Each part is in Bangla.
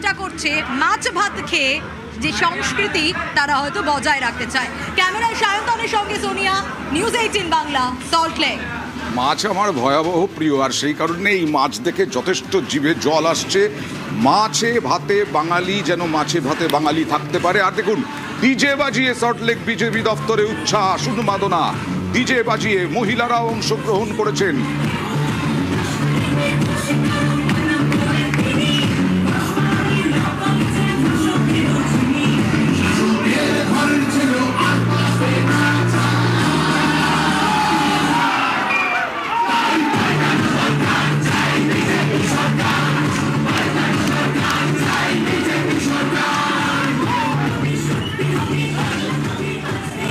চেষ্টা করছে মাছ ভাত খেয়ে যে সংস্কৃতি তারা হয়তো বজায় রাখতে চায়। ক্যামেরায় সায়ন্তনের সঙ্গে Sonia, news 18 Bangla, Salt Lake. মাছ আমার ভয়াবহ প্রিয়, আর সেই কারণে এই মাছ দেখে যথেষ্ট জিভে জল আসছে। মাছে ভাতে বাঙালি, যেন মাছে ভাতে বাঙালি থাকতে পারে। আর দেখুন, ডিজে বাজিয়ে সল্টলেক বিজেপি দফতরে উচ্ছ্বাস উন্মাদনা, ডিজে বাজিয়ে মহিলারাও অংশগ্রহণ করেছেন।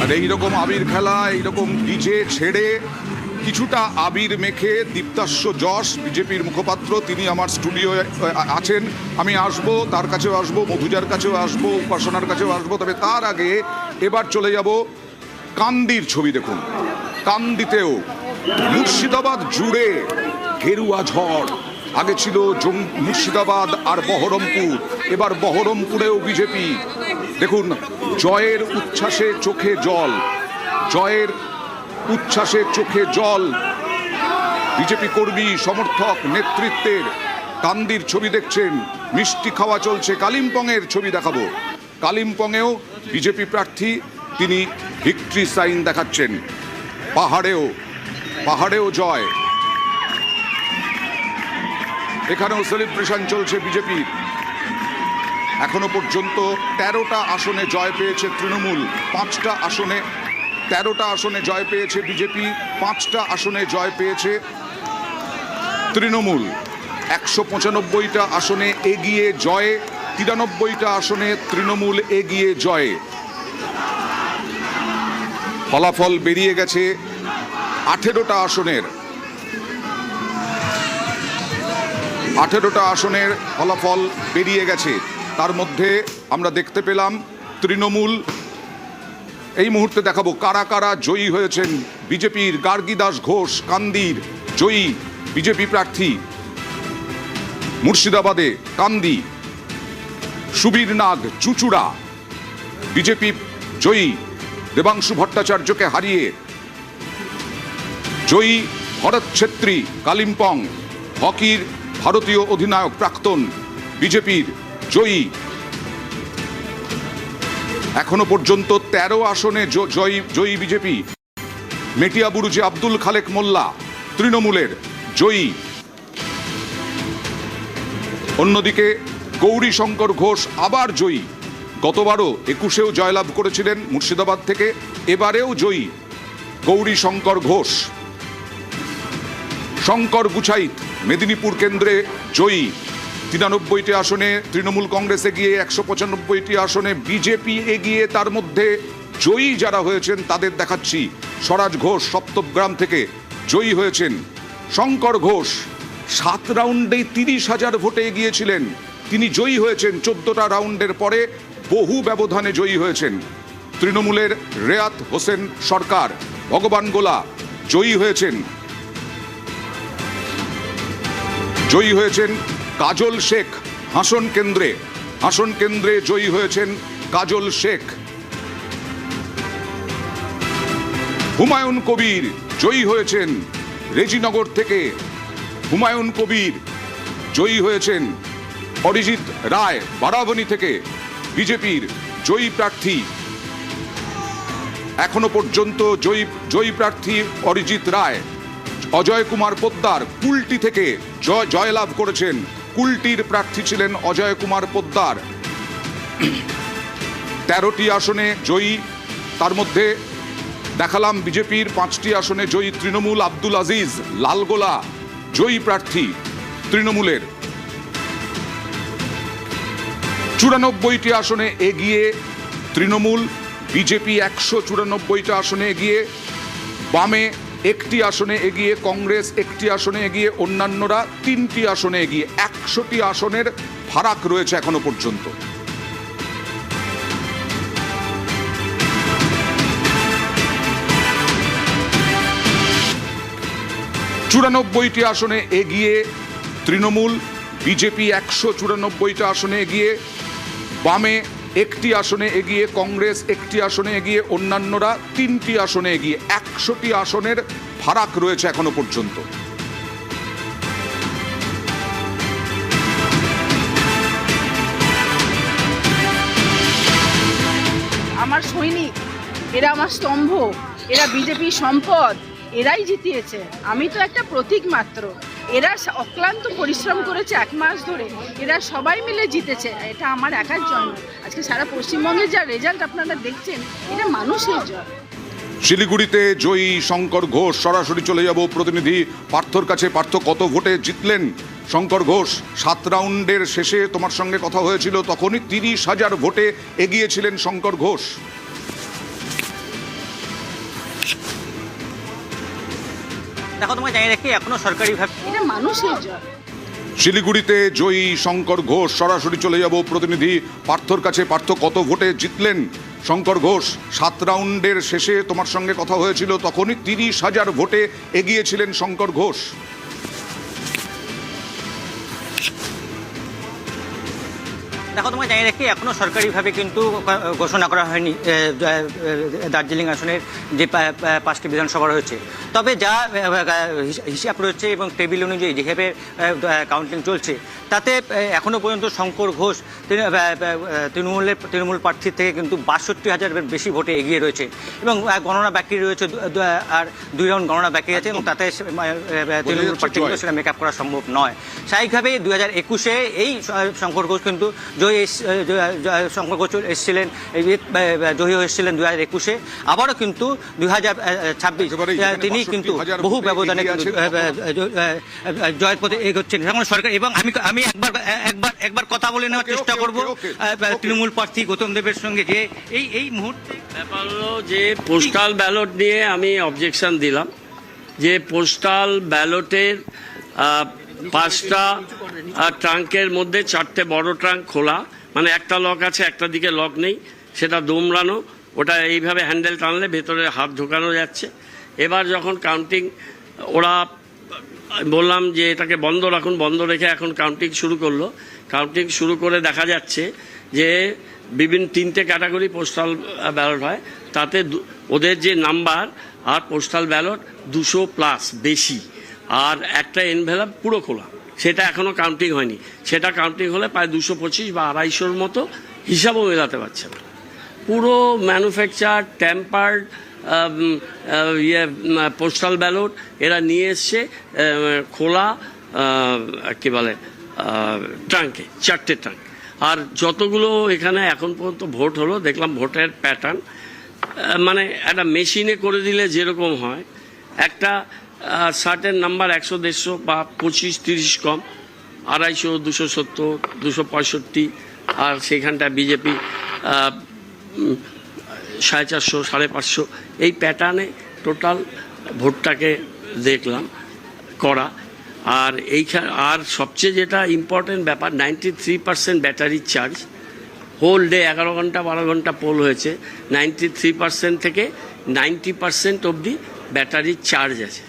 আর এইরকম আবির খেলা, এইরকম ডিজে ছেড়ে কিছুটা আবির মেখে দীপ্তাস্য যশ বিজেপির মুখপাত্র, তিনি আমার স্টুডিওয়ে আছেন। আমি আসব, তার কাছেও আসব, মধুজার কাছেও আসব, উপাসনার কাছেও আসব। তবে তার আগে এবার চলে যাব কান্দির ছবি। দেখুন, কান্দিতেও মুর্শিদাবাদ জুড়ে গেরুয়া ঝড়। আগে ছিল মুর্শিদাবাদ আর বহরমপুর, এবার বহরমপুরেও বিজেপি। দেখুন, জয়ের উচ্ছ্বাসে চোখে জল, জয়ের উচ্ছ্বাসে চোখে জল বিজেপি কর্মী সমর্থক নেতৃত্বের। কান্দির ছবি দেখছেন, মিষ্টি খাওয়া চলছে। কালিম্পংয়ের ছবি দেখাবো। কালিম্পংয়েও বিজেপি প্রার্থী, তিনি ভিক্টরি সাইন দেখাচ্ছেন। পাহাড়েও জয়, এখানেও সেলিব্রেশন চলছে বিজেপির। এখনো পর্যন্ত 13টা আসনে জয় পেয়েছে তৃণমূল, 5টা আসনে, 13টা আসনে জয় পেয়েছে বিজেপি, 5টা আসনে জয় পেয়েছে তৃণমূল। 195টা আসনে এগিয়ে জয়ে, 93টা আসনে তৃণমূল এগিয়ে জয়ে। ফলাফল বেরিয়ে গেছে 18টা আসনের, 18টা আসনের ফলাফল বেরিয়ে গেছে। তার মধ্যে আমরা দেখতে পেলাম তৃণমূল, এই মুহূর্তে দেখাবো কারা কারা জয়ী হয়েছেন। বিজেপির গার্গী দাস ঘোষ কান্দির জয়ী বিজেপি প্রার্থী, মুর্শিদাবাদে কান্দি। সুবীর নাগ চুচুড়া বিজেপি জয়ী, দেবাংশু ভট্টাচার্যকে হারিয়ে জয়ী। ভরত ছেত্রী কালিম্পং, হকির ভারতীয় অধিনায়ক প্রাক্তন, বিজেপির জয়ী। এখনো পর্যন্ত 13 আসনে জয়ী বিজেপি। মেটিয়াবুরুজে আব্দুল খালেক মোল্লা তৃণমূলের জয়ী। অন্যদিকে গৌরী শঙ্কর ঘোষ আবার জয়ী। গতবারও 21-এও জয়লাভ করেছিলেন মুর্শিদাবাদ থেকে, এবারেও জয়ী গৌরী শঙ্কর ঘোষ। শঙ্কর গুছাইত মেদিনীপুর কেন্দ্রে জয়ী। 93টি আসনে তৃণমূল কংগ্রেস এগিয়ে, 195টি আসনে বিজেপি এগিয়ে। তার মধ্যে জয়ী যারা হয়েছেন তাদের দেখাচ্ছি। স্বরাজ ঘোষ সপ্তগ্রাম থেকে জয়ী হয়েছেন। শঙ্কর ঘোষ 7 রাউন্ডেই 30,000 ভোটে এগিয়েছিলেন, তিনি জয়ী হয়েছেন। 14টা রাউন্ডের পরে বহু ব্যবধানে জয়ী হয়েছেন। তৃণমূলের রেয়াত হোসেন সরকার ভগবান গোলা জয়ী হয়েছেন। জয়ী হয়েছেন কাজল শেখ হাসন কেন্দ্রে জয়ী হয়েছেন কাজল শেখ। হুমায়ুন কবির জয়ী হয়েছেন রেজিনগর থেকে, হুমায়ুন কবির জয়ী হয়েছেন। অরিজিৎ রায় বারাবণী থেকে বিজেপির জয়ী প্রার্থী। এখনো পর্যন্ত জয়ী প্রার্থী অরিজিৎ রায়। অজয় কুমার পোদ্দার কুলটি থেকে জয়লাভ করেছেন, কুলটির প্রার্থী ছিলেন অজয় কুমার পোদ্দার। 13টি আসনে জয়ী, তার মধ্যে দেখালাম বিজেপির 5টি আসনে জয়ী তৃণমূল। আব্দুল আজিজ লালগোলা জয়ী প্রার্থী তৃণমূলের। 94টি আসনে এগিয়ে তৃণমূল, বিজেপি 194টা আসনে এগিয়ে, বামে 1টি আসনে এগিয়ে, কংগ্রেস 1টি আসনে এগিয়ে, অন্যান্যরা 3টি আসনে এগিয়ে। 100টি আসনের ফারাক রয়েছে এখনো পর্যন্ত। 94টি আসনে এগিয়ে তৃণমূল, বিজেপি 194টা আসনে এগিয়ে, বামে 1টি আসনে এগিয়ে, কংগ্রেস 1টি আসনে এগিয়ে, অন্যান্যরা 3টি আসনে এগিয়ে। 100টি আসনের ফারাক রয়েছে এখনো পর্যন্ত। আমার সৈনিক, এরা আমার স্তম্ভ, এরা বিজেপির সম্পদ, এরাই জিতিয়েছে। আমি তো একটা প্রতীক মাত্র। এরা অক্লান্ত পরিশ্রম করেছে 1 মাস ধরে, এরা সবাই মিলে জিতেছে। এটা আমার একার জন্য। আজকে সারা পশ্চিমবঙ্গের যা রেজাল্ট আপনারা দেখছেন, এটা মানুষের জয়। শিলিগুড়িতে জয়ী শঙ্কর ঘোষ। সরাসরি চলে যাব প্রতিনিধি পার্থর কাছে। পার্থ, কত ভোটে জিতলেন শঙ্কর ঘোষ? 7 রাউন্ডের শেষে তোমার সঙ্গে কথা হয়েছিল, তখনই 30,000 ভোটে এগিয়েছিলেন শঙ্কর ঘোষ। দেখো, তোমাকে জানিয়ে রাখি, এখনো সরকারিভাবে এটা মানুষের জয়। শিলিগুড়িতে জয়ী শঙ্কর ঘোষ। সরাসরি চলে যাব প্রতিনিধি পার্থর কাছে। পার্থ, কত ভোটে জিতলেন শঙ্কর ঘোষ? 7 রাউন্ডের শেষে তোমার সঙ্গে কথা হয়েছিল, তখনই 30,000 ভোটে এগিয়েছিলেন শঙ্কর ঘোষ। দেখো, তোমাকে জানিয়ে রাখি, এখনো সরকারিভাবে কিন্তু ঘোষণা করা হয়নি দার্জিলিং আসনের যে 5টি বিধানসভা রয়েছে। তবে যা হিসাব রয়েছে এবং টেবিল অনুযায়ী যেভাবে কাউন্টিং চলছে, তাতে এখনো পর্যন্ত শঙ্কর ঘোষ তৃণমূল প্রার্থীর থেকে কিন্তু 62,000-এর বেশি ভোটে এগিয়ে রয়েছে। এবং গণনা বাকি রয়েছে, আর 2 রাউন্ড গণনা বাকি আছে, এবং তাতে তৃণমূল প্রার্থী কিন্তু সেটা মেকআপ করা সম্ভব নয়। স্বাভাবিকভাবে 2021-এ এই শঙ্কর ঘোষ কিন্তু শঙ্কর ঘোষ এসেছিলেন, জয়ী হয়েছিলেন 2021-এ। আবারও কিন্তু 2026 তিনি কিন্তু বহু ব্যবধানে জয়ের পথে এগোচ্ছেন এখন সরকার। এবং আমি একবার কথা বলে নেওয়ার চেষ্টা করব তৃণমূল প্রার্থী গৌতম দেবের সঙ্গে, যে এই মুহূর্তে ব্যাপার হলো যে পোস্টাল ব্যালট নিয়ে আমি অবজেকশন দিলাম, যে পোস্টাল ব্যালটের 5টা ট্রাঙ্কের মধ্যে 4টে বড় ট্রাঙ্ক খোলা, মানে একটা লক আছে, একটা দিকে লক নেই, সেটা দোমড়ানো। ওটা এইভাবে হ্যান্ডেল টানলে ভেতরে হাত ঢোকানো যাচ্ছে। এবার যখন কাউন্টিং, ওরা বললাম যে এটাকে বন্ধ রাখুন, বন্ধ রেখে এখন কাউন্টিং শুরু করলো। কাউন্টিং শুরু করে দেখা যাচ্ছে যে বিভিন্ন 3টে ক্যাটাগরি পোস্টাল ব্যালট হয়, তাতে ওদের যে নাম্বার আর পোস্টাল ব্যালট 200+ বেশি, আর একটা এনভেলপ পুরো খোলা, সেটা এখনও কাউন্টিং হয়নি। সেটা কাউন্টিং হলে প্রায় 225 বা 250-র মতো, হিসাবও মেলাতে পারছে না। পুরো ম্যানুফ্যাকচার ট্যাম্পার্ড পোস্টাল ব্যালট এরা নিয়ে এসছে খোলা, কী বলে, ট্রাঙ্কে, 4টে ট্রাঙ্ক। আর যতগুলো এখানে এখন পর্যন্ত ভোট হলো, দেখলাম ভোটের প্যাটার্ন মানে একটা মেশিনে করে দিলে যেরকম হয়, একটা শার্টের নাম্বার 100, 150 বা 25-30 কম, 250, 270, 265, আর সেখানটা বিজেপি 450, 550, এই প্যাটার্নে টোটাল ভোটটাকে দেখলাম করা। আর আর সবচেয়ে যেটা ইম্পর্টেন্ট ব্যাপার, 93% ব্যাটারি চার্জ। হোল ডে 11 ঘন্টা 12 ঘন্টা পোল হয়েছে, 93% থেকে 90% অবধি ব্যাটারি চার্জ আছে।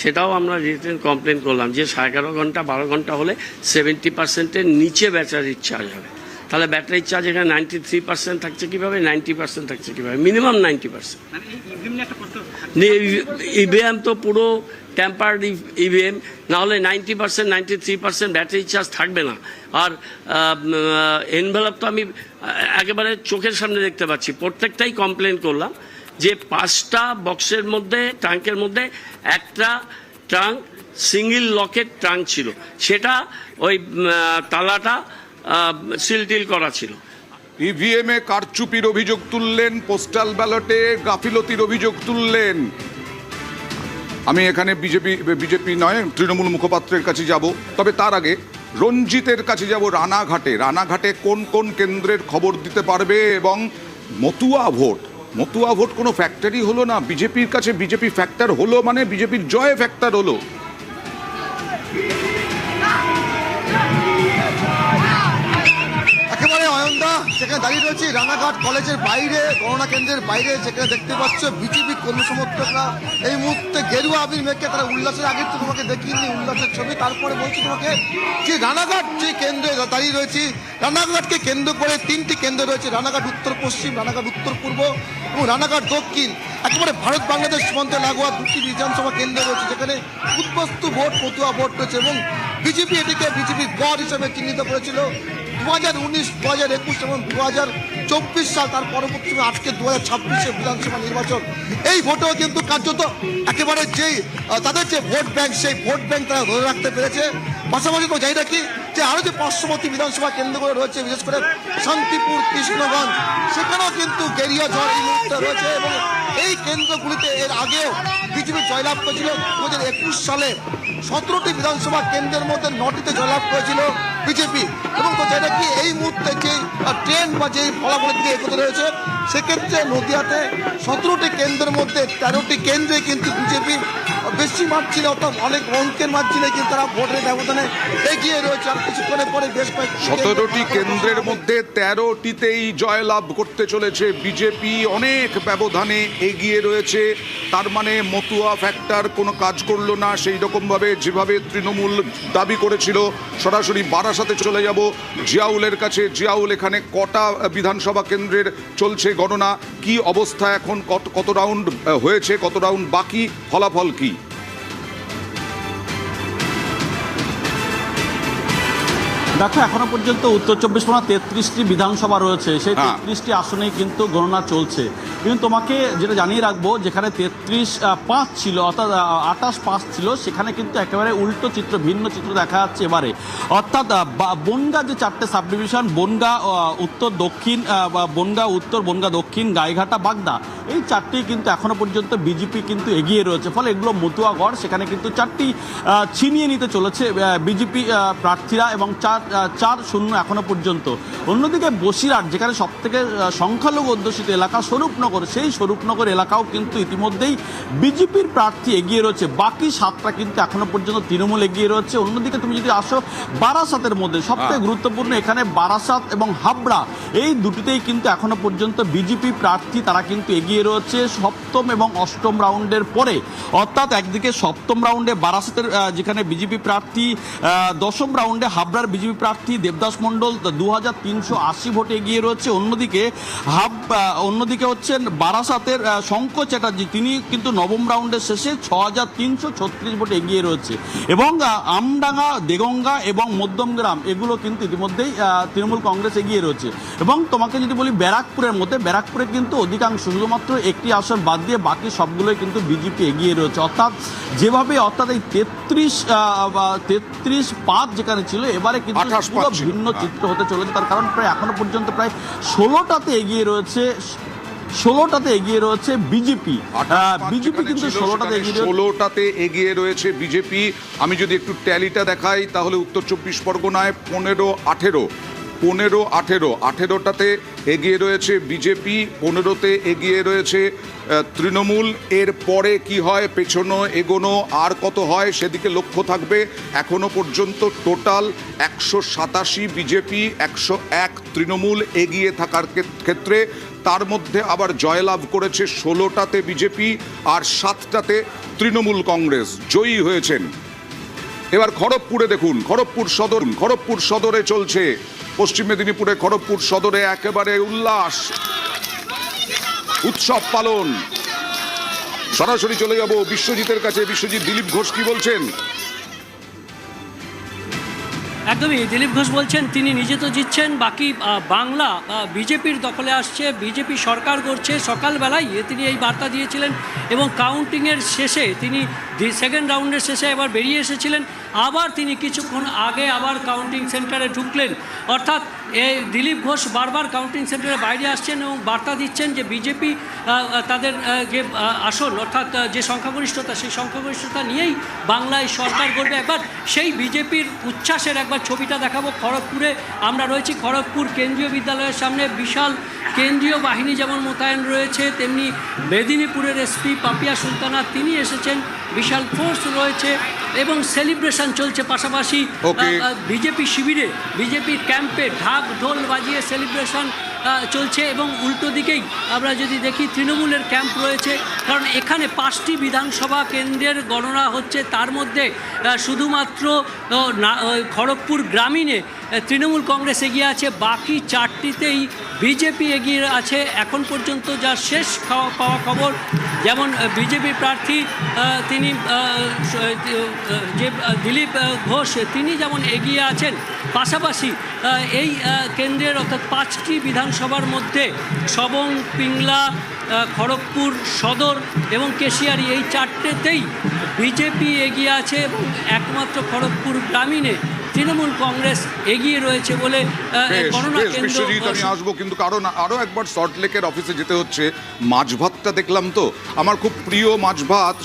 সেটাও আমরা রিটার্ন কমপ্লেন করলাম যে 11.5 ঘন্টা 12 ঘন্টা হলে 70%-এর নিচে ব্যাটারির চার্জ হবে। তাহলে ব্যাটারির চার্জ এখানে 93% থাকছে কীভাবে, 90% থাকছে কীভাবে, মিনিমাম 90%। ইভিএম তো পুরো ট্যাম্পার্ড ইভিএম, নাহলে 90%, 93% ব্যাটারি চার্জ থাকবে না। আর এনভেলপ তো আমি একেবারে চোখের সামনে দেখতে পাচ্ছি। প্রত্যেকটাই কমপ্লেন করলাম যে 5টা বক্সের মধ্যে, ট্রাঙ্কের মধ্যে একটা ট্রাঙ্ক সিঙ্গেল লকেট ট্রাঙ্ক ছিল, সেটা ওই তালাটা সিলটিল করা ছিল। ইভিএমে কারচুপির অভিযোগ তুললেন, পোস্টাল ব্যালটে গাফিলতির অভিযোগ তুললেন। আমি এখানে বিজেপি নয়, তৃণমূল মুখপাত্রের কাছে যাব। তবে তার আগে রঞ্জিতের কাছে যাব রানাঘাটে কোন কোন কেন্দ্রের খবর দিতে পারবে। এবং মতুয়া ভোট কোনো ফ্যাক্টরি হলো না, বিজেপির কাছে বিজেপি ফ্যাক্টর হলো মানে বিজেপির জয় ফ্যাক্টর হলো। একেবারে অয়নদা, সেখানে দাঁড়িয়ে রয়েছে রানাঘাট কলেজের বাইরে, গণনা কেন্দ্রের বাইরে, যেখানে দেখতে পাচ্ছ বিজেপি কর্মী সমর্থকরা এই মুহূর্তে গেরুয়া আবির মেখে তারা উল্লাসের আগে তো তোমাকে দেখিনি উল্লাসের ছবি। তারপরে বলছি তোমাকে যে রানাঘাট যে কেন্দ্রে দাঁড়িয়ে রয়েছি, রানাঘাটকে কেন্দ্র করে 3টি কেন্দ্র রয়েছে, রানাঘাট উত্তর পশ্চিম, রানাঘাট উত্তর পূর্ব এবং রানাঘাট দক্ষিণ। একেবারে ভারত বাংলাদেশ সীমান্তে লাগোয়া 2টি বিধানসভা কেন্দ্র রয়েছে, যেখানে উদ্বস্তু ভোট, পটুয়া ভোট রয়েছে এবং বিজেপি এটিকে বিজেপির গড় হিসেবে চিহ্নিত করেছিল 2019, 2021 এবং 2024 সাল। তার পরবর্তী আজকে 2026 বিধানসভা নির্বাচন। এই ভোটেও কিন্তু কার্যত একেবারে যেই তাদের যে ভোট ব্যাংক, সেই ভোট ব্যাংক তারা ধরে রাখতে পেরেছে। পাশাপাশি তো যাই রাখি যে আরও যে পার্শ্ববর্তী বিধানসভা কেন্দ্রগুলো রয়েছে, বিশেষ করে শান্তিপুর, কৃষ্ণগঞ্জ, সেখানেও কিন্তু গেরিয়া ঝড় এই মুহূর্তে রয়েছে এবং এই কেন্দ্রগুলিতে এর আগেও বিজেপি জয়লাভ করেছিল। 2021 সালে 17টি বিধানসভা কেন্দ্রের মধ্যে 9টিতে জয়লাভ করেছিল বিজেপি। এবং তো যেটা কি এই মুহূর্তে যে ট্রেন্ড বা যেই ফলাফলের দিকে এগোতে রয়েছে, সেক্ষেত্রে নদিয়াতে 17টি কেন্দ্রের মধ্যে 13টি কেন্দ্রে কিন্তু বিজেপি বেশি মার্জিনে, অর্থাৎ অনেক অঙ্কের মার্জিনে কিন্তু তারা ভোটের ব্যবধানে এগিয়ে রয়েছে। আর কিছুক্ষণের পরে বেশ কয়েক 17টি কেন্দ্রের মধ্যে 13টিতেই জয়লাভ করতে চলেছে বিজেপি, অনেক ব্যবধানে এগিয়ে রয়েছে। তার মানে মতুয়া ফ্যাক্টর কোনো কাজ করলো না সেই রকমভাবে যেভাবে তৃণমূল দাবি করেছিল। সরাসরি বারাসাতে চলে যাব জিয়াউলের কাছে। জিয়াউল, এখানে কটা বিধানসভা কেন্দ্রের চলছে গণনা, কি অবস্থা এখন, কত রাউন্ড হয়েছে, কত রাউন্ড বাকি, ফলাফল কি? দেখো, এখনো পর্যন্ত উত্তর 24 পরগনা 33টি বিধানসভা রয়েছে, সেই 33টি আসনেই কিন্তু গণনা চলছে। কিন্তু তোমাকে যেটা জানিয়ে রাখবো, যেখানে 33-5 ছিল, অর্থাৎ 28-5 ছিল, সেখানে কিন্তু একেবারে উল্টো চিত্র, ভিন্ন চিত্র দেখা যাচ্ছে এবারে। অর্থাৎ বনগাঁ যে 4টে সাব ডিভিশন, বনগাঁ উত্তর, দক্ষিণ, বনগাঁ উত্তর, বনগাঁ দক্ষিণ, গাইঘাটা, বাগদা, এই 4টি কিন্তু এখনো পর্যন্ত বিজেপি কিন্তু এগিয়ে রয়েছে। ফলে এগুলো মতুয়াগড়, সেখানে কিন্তু 4টি ছিনিয়ে নিতে চলেছে বিজেপি প্রার্থীরা এবং 4-0 এখনো পর্যন্ত। অন্যদিকে বসিরহাট, যেখানে সব থেকে সংখ্যালঘু অধ্যুষিত এলাকা স্বরূপনগর, সেই স্বরূপনগর এলাকাও কিন্তু ইতিমধ্যেই বিজেপির প্রার্থী এগিয়ে রয়েছে। বাকি 7টা কিন্তু এখনো পর্যন্ত তৃণমূল এগিয়ে রয়েছে। অন্যদিকে তুমি যদি আসো বারাসাতের মধ্যে, সবথেকে গুরুত্বপূর্ণ এখানে বারাসাত এবং হাবড়া, এই দুটিতেই কিন্তু এখনো পর্যন্ত বিজেপি প্রার্থী তারা কিন্তু এগিয়ে রয়েছে 7ম এবং 8ম রাউন্ডের পরে। অর্থাৎ একদিকে 7ম রাউন্ডে বারাসাতের যেখানে বিজেপি প্রার্থী, 10ম রাউন্ডে হাবড়ার বিজেপি প্রার্থী দেবদাস মণ্ডল 2380 ভোটে এগিয়ে রয়েছে। অন্যদিকে হচ্ছেন বারাসাতের শঙ্কর চ্যাটার্জি, তিনি কিন্তু 9ম রাউন্ডের শেষে 6336 ভোটে এগিয়ে রয়েছে। এবং আমডাঙ্গা, দেগঙ্গা এবং মধ্যমগ্রাম, এগুলো কিন্তু ইতিমধ্যেই তৃণমূল কংগ্রেস এগিয়ে রয়েছে। এবং তোমাকে যদি বলি ব্যারাকপুরের মধ্যে, ব্যারাকপুরে কিন্তু অধিকাংশ, শুধুমাত্র একটি আসন বাদ দিয়ে বাকি সবগুলোই কিন্তু বিজেপি এগিয়ে রয়েছে। অর্থাৎ যেভাবে, অর্থাৎ এই 33-5 যেখানে ছিল, এবারে কিন্তু পুরো ভিন্ন চিত্র হতে চলেছে। তার কারণ প্রায় এখনো পর্যন্ত প্রায় 16টাতে এগিয়ে রয়েছে বিজেপি। বিজেপি কিন্তু 16টাতে এগিয়ে রয়েছে বিজেপি। আমি যদি একটু ট্যালিটা দেখাই, তাহলে উত্তর 24 পরগনায় 15-18টাতে এগিয়ে রয়েছে বিজেপি, 15তে এগিয়ে রয়েছে তৃণমূল। এর পরে কি হয়, পেছনো এগোনো আর কত হয় সেদিকে লক্ষ্য থাকবে। এখনো পর্যন্ত টোটাল 187 বিজেপি, 101 তৃণমূল এগিয়ে থাকার ক্ষেত্রে। তার মধ্যে আবার জয়লাভ করেছে 16টাতে বিজেপি আর 7টাতে তৃণমূল কংগ্রেস জয়ী হয়েছেন। এবার খড়গপুরে দেখুন, খড়গপুর সদরে চলছে, পশ্চিম মেদিনীপুরে খড়গপুর সদরে একেবারে উল্লাস, উৎসব পালন। সরাসরি চলে যাব বিশ্বজিতের কাছে। বিশ্বজিৎ, দিলীপ ঘোষ কি বলছেন? একদমই, দিলীপ ঘোষ বলছেন তিনি নিজে তো জিতছেন, বাকি বাংলা বিজেপির দখলে আসছে, বিজেপি সরকার করছে। সকালবেলায় তিনি এই বার্তা দিয়েছিলেন এবং কাউন্টিংয়ের শেষে তিনি সেকেন্ড রাউন্ডের শেষে এবার বেরিয়ে এসেছিলেন। আবার তিনি কিছুক্ষণ আগে আবার কাউন্টিং সেন্টারে ঢুকলেন। অর্থাৎ এই দিলীপ ঘোষ বারবার কাউন্টিং সেন্টারের বাইরে আসছেন এবং বার্তা দিচ্ছেন যে বিজেপি তাদের যে আসন, অর্থাৎ যে সংখ্যাগরিষ্ঠতা, সেই সংখ্যাগরিষ্ঠতা নিয়েই বাংলায় সরকার করবে। একবার সেই বিজেপির উচ্ছ্বাসের একবার ছবিটা দেখাবো। খড়গপুরে আমরা রয়েছি, খড়গপুর কেন্দ্রীয় বিদ্যালয়ের সামনে বিশাল কেন্দ্রীয় বাহিনী যেমন মোতায়েন রয়েছে, তেমনি মেদিনীপুরের এসপি পাপিয়া সুলতানা তিনি এসেছেন, বিশাল ফোর্স রয়েছে এবং সেলিব্রেশন চলছে। পাশাপাশি বিজেপি শিবিরে, বিজেপির ক্যাম্পে ঢাক ঢোল বাজিয়ে সেলিব্রেশন চলছে এবং উল্টো দিকেই আমরা যদি দেখি তৃণমূলের ক্যাম্প রয়েছে, কারণ এখানে 5টি বিধানসভা কেন্দ্রের গণনা হচ্ছে, তার মধ্যে শুধুমাত্র খড়গপুর গ্রামীণে তৃণমূল কংগ্রেস এগিয়ে আছে, বাকি 4টিতেই বিজেপি এগিয়ে আছে এখন পর্যন্ত। যা শেষ পাওয়া খবর, যেমন বিজেপি প্রার্থী তিনি যে দিলীপ ঘোষ, তিনি যেমন এগিয়ে আছেন, পাশাপাশি এই কেন্দ্রের অর্থাৎ 5টি বিধানসভার মধ্যে সবং, পিংলা, খড়গপুর সদর এবং কেশিয়ারি, এই 4টেতেই বিজেপি এগিয়ে আছে এবং একমাত্র খড়গপুর গ্রামীণে তৃণমূল কংগ্রেস এগিয়ে রয়েছে বলে গণনা কেন্দ্র। বিশ্বজিৎ, আমি আসবো, কিন্তু কারণ আরো একবার সল্টলেকের অফিসে যেতে হচ্ছে। মাছ ভাতটা দেখলাম তো, আমার খুব প্রিয় মাছ ভাত।